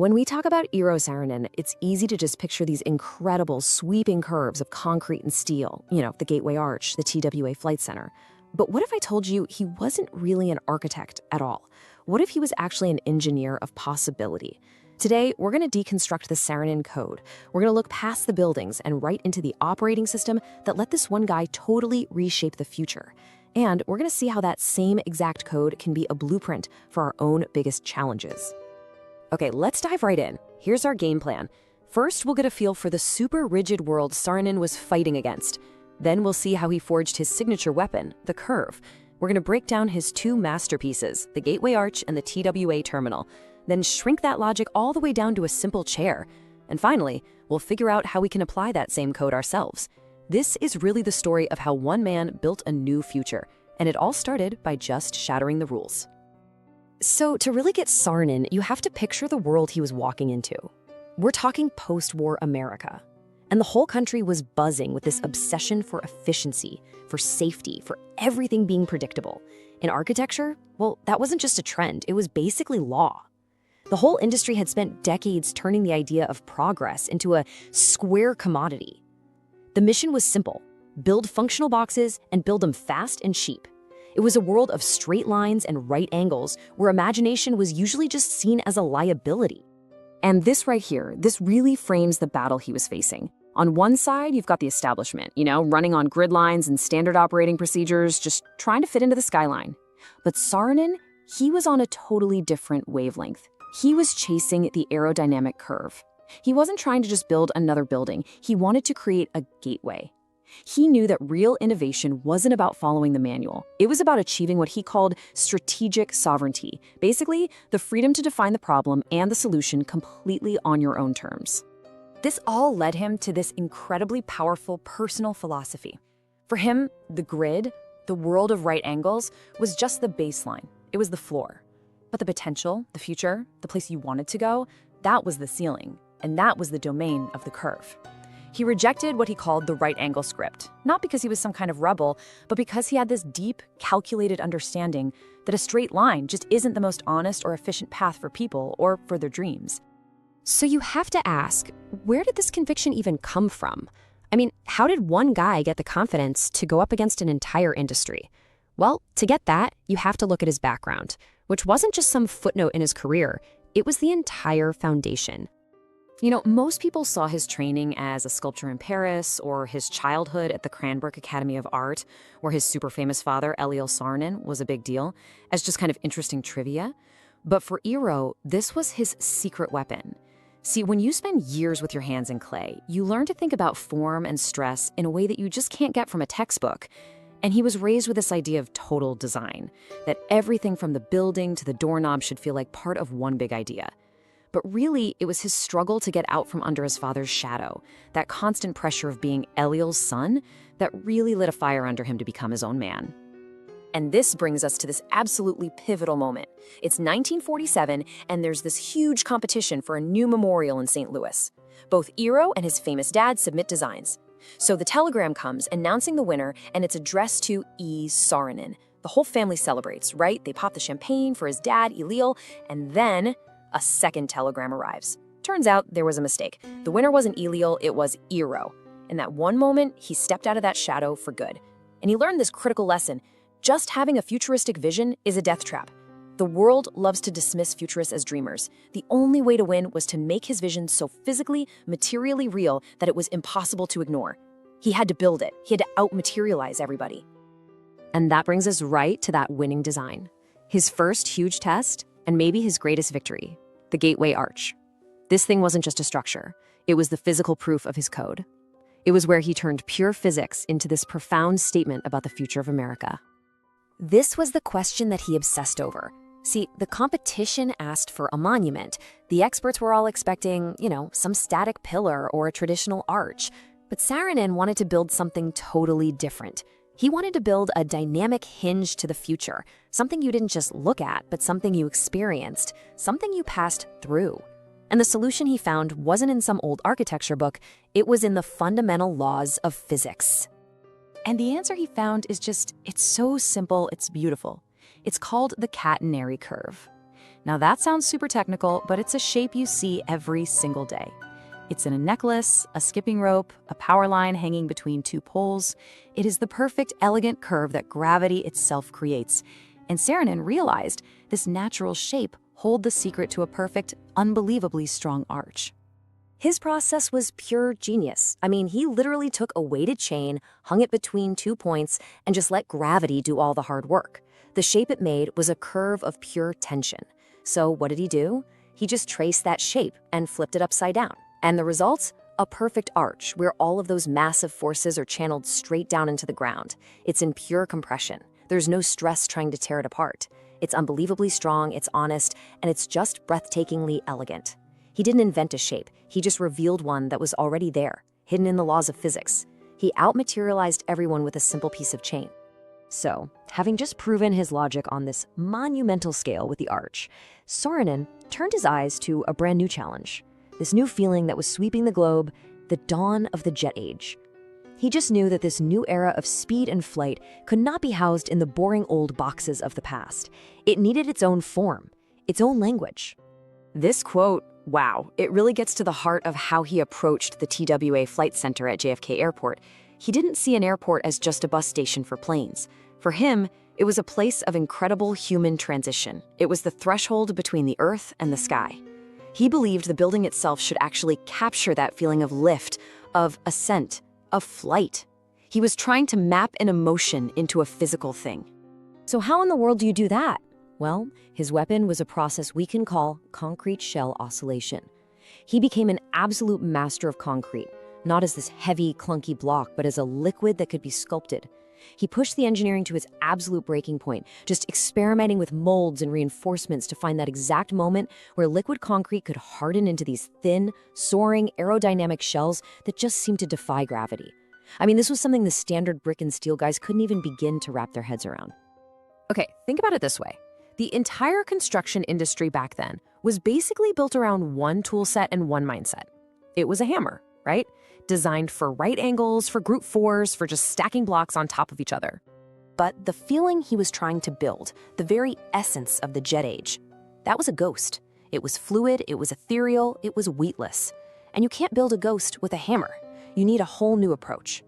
When we talk about Eero Saarinen, it's easy to just picture these incredible sweeping curves of concrete and steel, the Gateway Arch, the TWA Flight Center. But what if I told you he wasn't really an architect at all? What if he was actually an engineer of possibility? Today, we're going to deconstruct the Saarinen Code. We're going to look past the buildings and right into the operating system that let this one guy totally reshape the future. And we're going to see how that same exact code can be a blueprint for our own biggest challenges. Okay, let's dive right in. Here's our game plan. First, we'll get a feel for the super rigid world Saarinen was fighting against. Then we'll see how he forged his signature weapon, the curve. We're going to break down his two masterpieces, the Gateway Arch and the TWA Terminal, then shrink that logic all the way down to a simple chair. And finally, we'll figure out how we can apply that same code ourselves. This is really the story of how one man built a new future, and it all started by just shattering the rules. So to really get Saarinen, you have to picture the world he was walking into. We're talking post-war America. And the whole country was buzzing with this obsession for efficiency, for safety, for everything being predictable. In architecture, well, that wasn't just a trend, it was basically law. The whole industry had spent decades turning the idea of progress into a square commodity. The mission was simple: build functional boxes and build them fast and cheap. It was a world of straight lines and right angles where imagination was usually just seen as a liability. And this right here, this really frames the battle he was facing. On one side, you've got the establishment, running on grid lines and standard operating procedures, just trying to fit into the skyline. But Saarinen, he was on a totally different wavelength. He was chasing the aerodynamic curve. He wasn't trying to just build another building. He wanted to create a gateway. He knew that real innovation wasn't about following the manual. It was about achieving what he called strategic sovereignty. Basically, the freedom to define the problem and the solution completely on your own terms. This all led him to this incredibly powerful personal philosophy. For him, the grid, the world of right angles, was just the baseline. It was the floor. But the potential, the future, the place you wanted to go, that was the ceiling, and that was the domain of the curve. He rejected what he called the right angle script, not because he was some kind of rebel, but because he had this deep, calculated understanding that a straight line just isn't the most honest or efficient path for people or for their dreams. So you have to ask, where did this conviction even come from? I mean, how did one guy get the confidence to go up against an entire industry? Well, to get that, you have to look at his background, which wasn't just some footnote in his career, it was the entire foundation. Most people saw his training as a sculptor in Paris or his childhood at the Cranbrook Academy of Art, where his super famous father, Eero Saarinen, was a big deal, as just kind of interesting trivia. But for Eero, this was his secret weapon. See, when you spend years with your hands in clay, you learn to think about form and stress in a way that you just can't get from a textbook. And he was raised with this idea of total design, that everything from the building to the doorknob should feel like part of one big idea. But really, it was his struggle to get out from under his father's shadow, that constant pressure of being Eliel's son, that really lit a fire under him to become his own man. And this brings us to this absolutely pivotal moment. It's 1947, and there's this huge competition for a new memorial in St. Louis. Both Eero and his famous dad submit designs. So the telegram comes announcing the winner, and it's addressed to E. Saarinen. The whole family celebrates, right? They pop the champagne for his dad, Eliel, and then a second telegram arrives. Turns out there was a mistake. The winner wasn't Eliel, it was Eero. In that one moment, he stepped out of that shadow for good. And he learned this critical lesson. Just having a futuristic vision is a death trap. The world loves to dismiss futurists as dreamers. The only way to win was to make his vision so physically, materially real that it was impossible to ignore. He had to build it. He had to out-materialize everybody. And that brings us right to that winning design. His first huge test, and maybe his greatest victory, the Gateway Arch. This thing wasn't just a structure. It was the physical proof of his code. It was where he turned pure physics into this profound statement about the future of America. This was the question that he obsessed over. See, the competition asked for a monument. The experts were all expecting, some static pillar or a traditional arch. But Saarinen wanted to build something totally different. He wanted to build a dynamic hinge to the future, something you didn't just look at, but something you experienced, something you passed through. And the solution he found wasn't in some old architecture book, it was in the fundamental laws of physics. And the answer he found is it's so simple, it's beautiful. It's called the Catenary curve. Now that sounds super technical, but it's a shape you see every single day. It's in a necklace, a skipping rope, a power line hanging between two poles. It is the perfect, elegant curve that gravity itself creates. And Saarinen realized this natural shape held the secret to a perfect, unbelievably strong arch. His process was pure genius. I mean, he literally took a weighted chain, hung it between 2 points, and just let gravity do all the hard work. The shape it made was a curve of pure tension. So what did he do? He just traced that shape and flipped it upside down. And the result? A perfect arch where all of those massive forces are channeled straight down into the ground. It's in pure compression. There's no stress trying to tear it apart. It's unbelievably strong, it's honest, and it's just breathtakingly elegant. He didn't invent a shape, he just revealed one that was already there, hidden in the laws of physics. He outmaterialized everyone with a simple piece of chain. So, having just proven his logic on this monumental scale with the arch, Saarinen turned his eyes to a brand new challenge. This new feeling that was sweeping the globe, the dawn of the jet age. He just knew that this new era of speed and flight could not be housed in the boring old boxes of the past. It needed its own form, its own language. This quote, wow, it really gets to the heart of how he approached the TWA Flight Center at JFK Airport. He didn't see an airport as just a bus station for planes. For him, it was a place of incredible human transition. It was the threshold between the earth and the sky. He believed the building itself should actually capture that feeling of lift, of ascent, of flight. He was trying to map an emotion into a physical thing. So how in the world do you do that? Well, his weapon was a process we can call concrete shell oscillation. He became an absolute master of concrete, not as this heavy, clunky block, but as a liquid that could be sculpted. He pushed the engineering to its absolute breaking point, just experimenting with molds and reinforcements to find that exact moment where liquid concrete could harden into these thin, soaring, aerodynamic shells that just seemed to defy gravity. I mean, this was something the standard brick and steel guys couldn't even begin to wrap their heads around. Okay, think about it this way. The entire construction industry back then was basically built around one tool set and one mindset. It was a hammer, right? Designed for right angles, for group fours, for just stacking blocks on top of each other. But the feeling he was trying to build, the very essence of the jet age, that was a ghost. It was fluid, it was ethereal, it was weightless. And you can't build a ghost with a hammer. You need a whole new approach.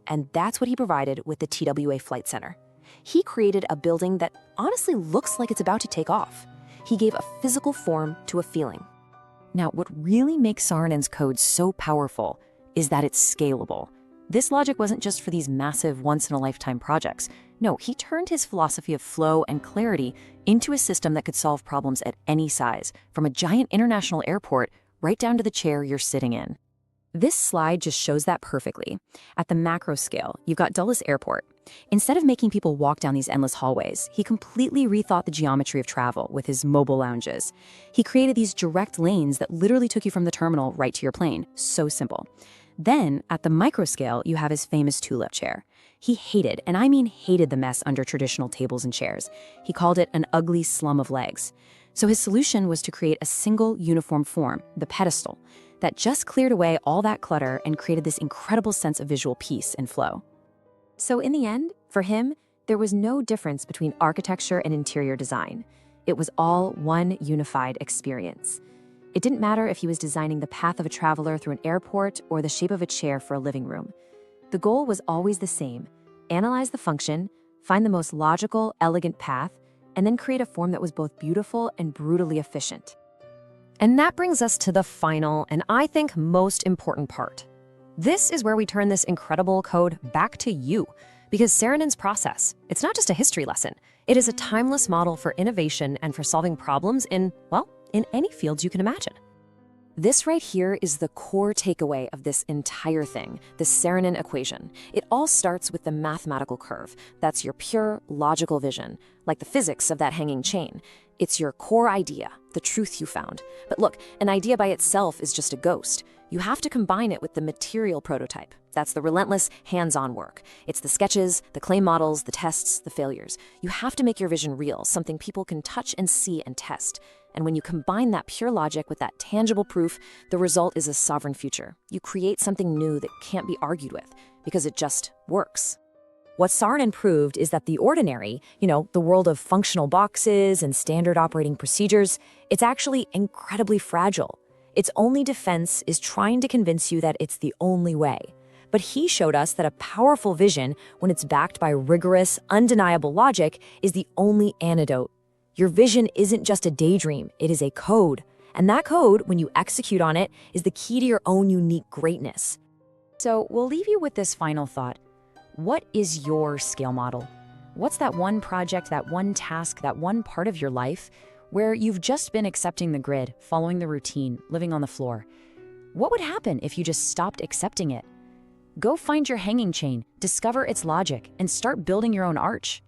And that's what he provided with the TWA Flight Center. He created a building that honestly looks like it's about to take off. He gave a physical form to a feeling. Now, what really makes Saarinen's code so powerful is that it's scalable. This logic wasn't just for these massive once-in-a-lifetime projects. No, he turned his philosophy of flow and clarity into a system that could solve problems at any size, from a giant international airport right down to the chair you're sitting in. This slide just shows that perfectly. At the macro scale, you've got Dulles Airport. Instead of making people walk down these endless hallways, he completely rethought the geometry of travel with his mobile lounges. He created these direct lanes that literally took you from the terminal right to your plane. So simple. Then, at the micro scale, you have his famous tulip chair. He hated, and I mean hated, the mess under traditional tables and chairs. He called it an ugly slum of legs. So his solution was to create a single uniform form, the pedestal, that just cleared away all that clutter and created this incredible sense of visual peace and flow. So in the end, for him, there was no difference between architecture and interior design. It was all one unified experience. It didn't matter if he was designing the path of a traveler through an airport or the shape of a chair for a living room. The goal was always the same: analyze the function, find the most logical, elegant path, and then create a form that was both beautiful and brutally efficient. And that brings us to the final, and I think most important part. This is where we turn this incredible code back to you, because Saarinen's process, it's not just a history lesson. It is a timeless model for innovation and for solving problems in any fields you can imagine. This right here is the core takeaway of this entire thing, the Saarinen equation. It all starts with the mathematical curve. That's your pure logical vision, like the physics of that hanging chain. It's your core idea, the truth you found. But look, an idea by itself is just a ghost. You have to combine it with the material prototype. That's the relentless hands-on work. It's the sketches, the clay models, the tests, the failures. You have to make your vision real, something people can touch and see and test. And when you combine that pure logic with that tangible proof, the result is a sovereign future. You create something new that can't be argued with because it just works. What Saarinen proved is that the ordinary, the world of functional boxes and standard operating procedures, it's actually incredibly fragile. Its only defense is trying to convince you that it's the only way. But he showed us that a powerful vision, when it's backed by rigorous, undeniable logic, is the only antidote. Your vision isn't just a daydream, it is a code. And that code, when you execute on it, is the key to your own unique greatness. So we'll leave you with this final thought. What is your scale model? What's that one project, that one task, that one part of your life where you've just been accepting the grid, following the routine, living on the floor? What would happen if you just stopped accepting it? Go find your hanging chain, discover its logic, and start building your own arch.